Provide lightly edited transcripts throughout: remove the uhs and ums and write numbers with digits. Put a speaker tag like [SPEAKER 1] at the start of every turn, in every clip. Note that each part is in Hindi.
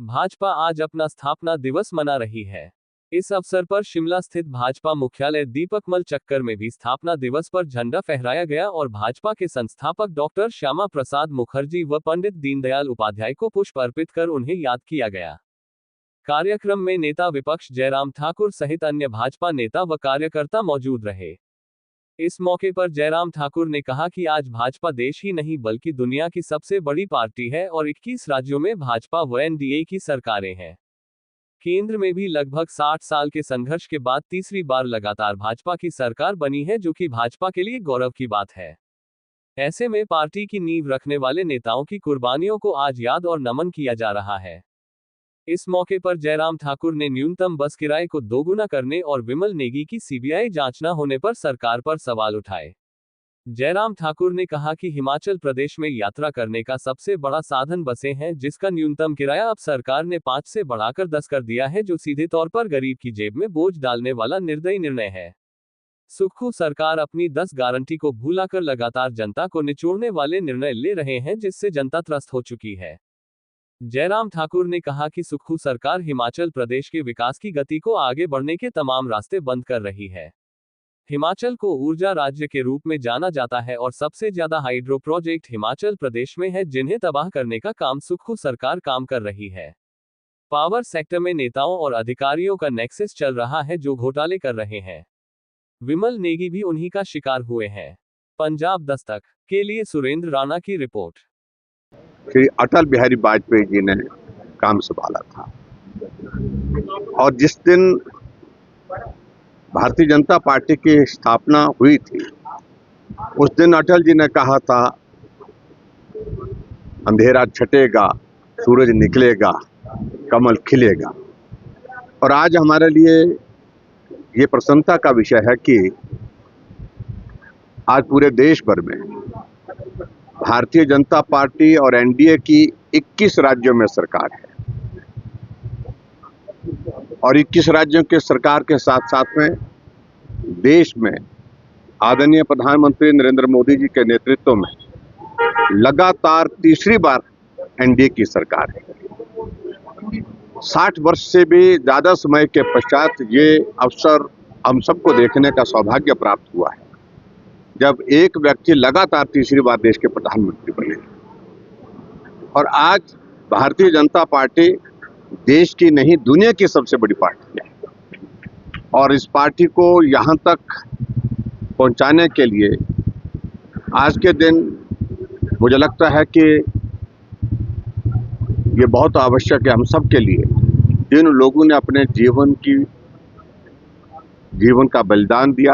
[SPEAKER 1] भाजपा आज अपना स्थापना दिवस मना रही है। इस अवसर पर शिमला स्थित भाजपा मुख्यालय दीपकमल चक्कर में भी स्थापना दिवस पर झंडा फहराया गया और भाजपा के संस्थापक डॉक्टर श्यामा प्रसाद मुखर्जी व पंडित दीनदयाल उपाध्याय को पुष्प अर्पित कर उन्हें याद किया गया। कार्यक्रम में नेता विपक्ष जयराम ठाकुर सहित अन्य भाजपा नेता व कार्यकर्ता मौजूद रहे। इस मौके पर जयराम ठाकुर ने कहा कि आज भाजपा देश ही नहीं बल्कि दुनिया की सबसे बड़ी पार्टी है और 21 राज्यों में भाजपा व एनडीए की सरकारें हैं। केंद्र में भी लगभग 60 साल के संघर्ष के बाद तीसरी बार लगातार भाजपा की सरकार बनी है, जो कि भाजपा के लिए गौरव की बात है। ऐसे में पार्टी की नींव रखने वाले नेताओं की कुर्बानियों को आज याद और नमन किया जा रहा है। इस मौके पर जयराम ठाकुर ने न्यूनतम बस किराए को दोगुना करने और विमल नेगी की सीबीआई जांच न होने पर सरकार पर सवाल उठाए। जयराम ठाकुर ने कहा कि हिमाचल प्रदेश में यात्रा करने का सबसे बड़ा साधन बसें हैं, जिसका न्यूनतम किराया अब सरकार ने 5 से बढ़ाकर 10 कर दिया है, जो सीधे तौर पर गरीब की जेब में बोझ डालने वाला निर्दयी निर्णय है। सुक्खू सरकार अपनी 10 गारंटी को भुलाकर लगातार जनता को निचोड़ने वाले निर्णय ले रहे हैं, जिससे जनता त्रस्त हो चुकी है। जयराम ठाकुर ने कहा कि सुक्खू सरकार हिमाचल प्रदेश के विकास की गति को आगे बढ़ने के तमाम रास्ते बंद कर रही है। हिमाचल को ऊर्जा राज्य के रूप में जाना जाता है और सबसे ज्यादा हाइड्रो प्रोजेक्ट हिमाचल प्रदेश में है, जिन्हें तबाह करने का काम सुक्खू सरकार काम कर रही है। पावर सेक्टर में नेताओं और अधिकारियों का नेक्सस चल रहा है, जो घोटाले कर रहे हैं। विमल नेगी भी उन्हीं का शिकार हुए हैं। पंजाब दस्तक के लिए सुरेंद्र राणा की रिपोर्ट।
[SPEAKER 2] श्री अटल बिहारी वाजपेयी जी ने काम संभाला था और जिस दिन भारतीय जनता पार्टी की स्थापना हुई थी, उस दिन अटल जी ने कहा था, अंधेरा छटेगा, सूरज निकलेगा, कमल खिलेगा। और आज हमारे लिए ये प्रसन्नता का विषय है कि आज पूरे देश भर में भारतीय जनता पार्टी और एनडीए की 21 राज्यों में सरकार है और 21 राज्यों के सरकार के साथ साथ में देश में आदरणीय प्रधानमंत्री नरेंद्र मोदी जी के नेतृत्व में लगातार तीसरी बार एनडीए की सरकार है। 60 वर्ष से भी ज्यादा समय के पश्चात ये अवसर हम सबको देखने का सौभाग्य प्राप्त हुआ है, जब एक व्यक्ति लगातार तीसरी बार देश के प्रधानमंत्री बने। और आज भारतीय जनता पार्टी देश की नहीं दुनिया की सबसे बड़ी पार्टी है और इस पार्टी को यहाँ तक पहुँचाने के लिए आज के दिन मुझे लगता है कि ये बहुत आवश्यक है हम सब के लिए, जिन लोगों ने अपने जीवन का बलिदान दिया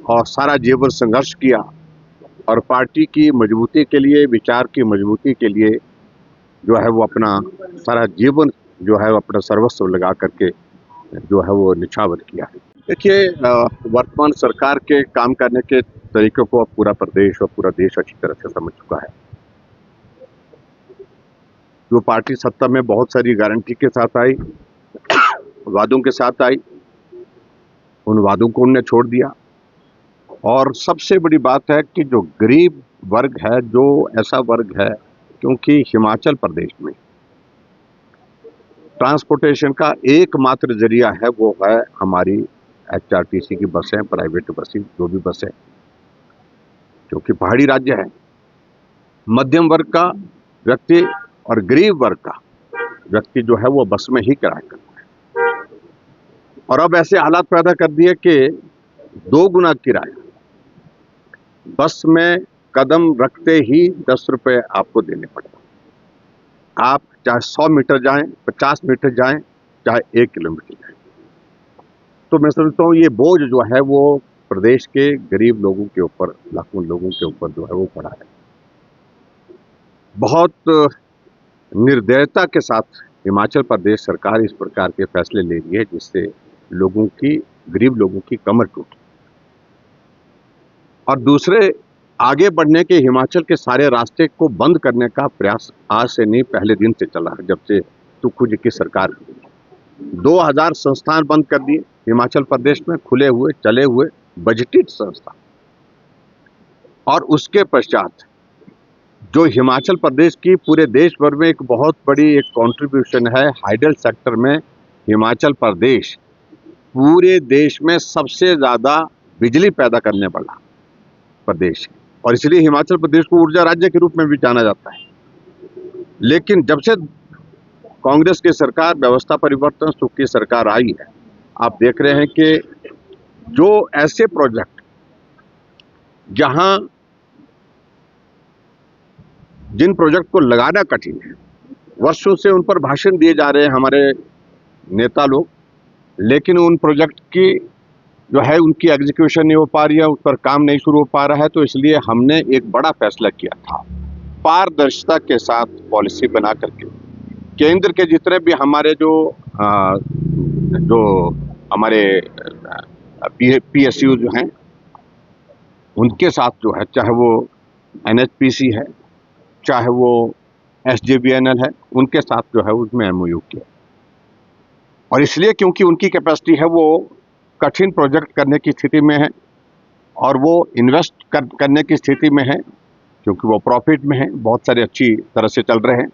[SPEAKER 2] और सारा जीवन संघर्ष किया और पार्टी की मजबूती के लिए, विचार की मजबूती के लिए जो है वो अपना सारा जीवन जो है वो अपना सर्वस्व लगा करके जो है वो निछावर किया है। देखिए, वर्तमान सरकार के काम करने के तरीकों को पूरा प्रदेश और पूरा देश अच्छी तरह से समझ चुका है। जो पार्टी सत्ता में बहुत सारी गारंटी के साथ आई, वादों के साथ आई, उन वादों को उन्होंने छोड़ दिया। और सबसे बड़ी बात है कि जो गरीब वर्ग है, जो ऐसा वर्ग है, क्योंकि हिमाचल प्रदेश में ट्रांसपोर्टेशन का एकमात्र जरिया है वो है हमारी एचआरटीसी की बसें, प्राइवेट बसें, जो भी बसें, क्योंकि पहाड़ी राज्य है। मध्यम वर्ग का व्यक्ति और गरीब वर्ग का व्यक्ति जो है वो बस में ही किराया करता है और अब ऐसे हालात पैदा कर दिए कि 2 गुना किराया बस में कदम रखते ही 10 रुपए आपको देने पड़ेगा। आप चाहे 100 मीटर जाएं, 50 मीटर जाएं, चाहे 1 किलोमीटर जाएं। तो मैं समझता हूँ ये बोझ जो है वो प्रदेश के गरीब लोगों के ऊपर, लाखों लोगों के ऊपर जो है वो पड़ा है। बहुत निर्दयता के साथ हिमाचल प्रदेश सरकार इस प्रकार के फैसले ले रही है, जिससे गरीब लोगों की कमर टूटी। और दूसरे, आगे बढ़ने के हिमाचल के सारे रास्ते को बंद करने का प्रयास आज से नहीं, पहले दिन से चला है, जब से सुक्खू जी की सरकार हुई। 2000 संस्थान बंद कर दिए हिमाचल प्रदेश में, खुले हुए, चले हुए बजटेड संस्थान। और उसके पश्चात जो हिमाचल प्रदेश की पूरे देश भर में एक बहुत बड़ी एक कंट्रीब्यूशन है। हाइडल सेक्टर में हिमाचल प्रदेश पूरे देश में सबसे ज़्यादा बिजली पैदा करने वाला प्रदेश है और इसलिए हिमाचल प्रदेश को ऊर्जा राज्य के रूप में भी जाना जाता है। लेकिन जब से कांग्रेस की सरकार, व्यवस्था परिवर्तन सुख की सरकार आई है, आप देख रहे हैं कि जो ऐसे प्रोजेक्ट जहां जिन प्रोजेक्ट को लगाना कठिन है, वर्षों से उन पर भाषण दिए जा रहे हैं हमारे नेता लोग, लेकिन उन प्रोजेक्ट की जो है उनकी एग्जीक्यूशन नहीं हो पा रही है, उस पर काम नहीं शुरू हो पा रहा है। तो इसलिए हमने एक बड़ा फैसला किया था, पारदर्शिता के साथ पॉलिसी बना करके केंद्र के जितने भी हमारे जो हमारे PSU जो हैं उनके साथ जो है, चाहे वो NHPC है, चाहे वो SJVNL है, उनके साथ जो है उसमें MOU किया। और इसलिए क्योंकि उनकी कैपेसिटी है, वो कठिन प्रोजेक्ट करने की स्थिति में है और वो इन्वेस्ट करने की स्थिति में है, क्योंकि वो प्रॉफिट में है, बहुत सारे अच्छी तरह से चल रहे हैं।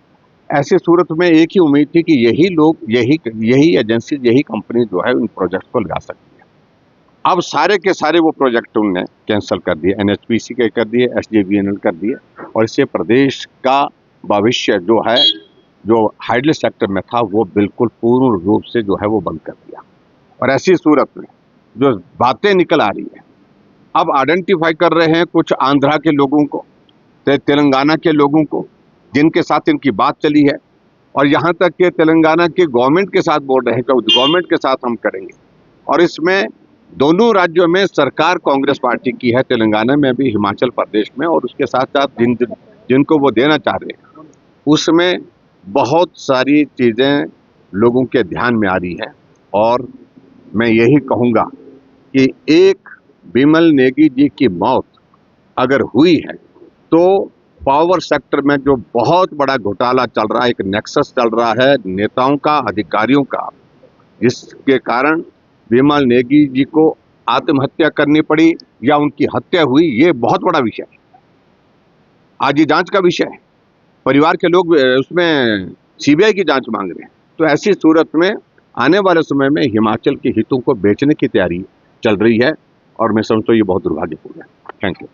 [SPEAKER 2] ऐसी सूरत में एक ही उम्मीद थी कि यही लोग, यही एजेंसी, यही कंपनी जो है उन प्रोजेक्ट को लगा सकती है। अब सारे के सारे वो प्रोजेक्ट उनने कैंसिल कर दिए, NHPC के कर दिए, SJVNL कर दिए और इससे प्रदेश का भविष्य जो है, जो हाइडल सेक्टर में था, वो बिल्कुल पूर्ण रूप से जो है वो बंद कर दिया। और ऐसी सूरत में जो बातें निकल आ रही है, अब आइडेंटिफाई कर रहे हैं कुछ आंध्रा के लोगों को, तेलंगाना के लोगों को, जिनके साथ इनकी बात चली है और यहाँ तक कि तेलंगाना के गवर्नमेंट के साथ बोल रहे हैं कि गवर्नमेंट के साथ हम करेंगे। और इसमें दोनों राज्यों में सरकार कांग्रेस पार्टी की है, तेलंगाना में भी, हिमाचल प्रदेश में, और उसके साथ साथ जिनको वो देना चाह रहे हैं उसमें बहुत सारी चीज़ें लोगों के ध्यान में आ रही है। और मैं यही कहूँगा कि एक बिमल नेगी जी की मौत अगर हुई है तो पावर सेक्टर में जो बहुत बड़ा घोटाला चल रहा है, एक नेक्सस चल रहा है नेताओं का, अधिकारियों का, जिसके कारण बिमल नेगी जी को आत्महत्या करनी पड़ी या उनकी हत्या हुई, ये बहुत बड़ा विषय है। आज ये जांच का विषय है, परिवार के लोग उसमें CBI की जांच मांग रहे हैं। तो ऐसी सूरत में आने वाले समय में हिमाचल के हितों को बेचने की तैयारी चल रही है और मैं समझता हूँ ये बहुत दुर्भाग्यपूर्ण है। Thank you.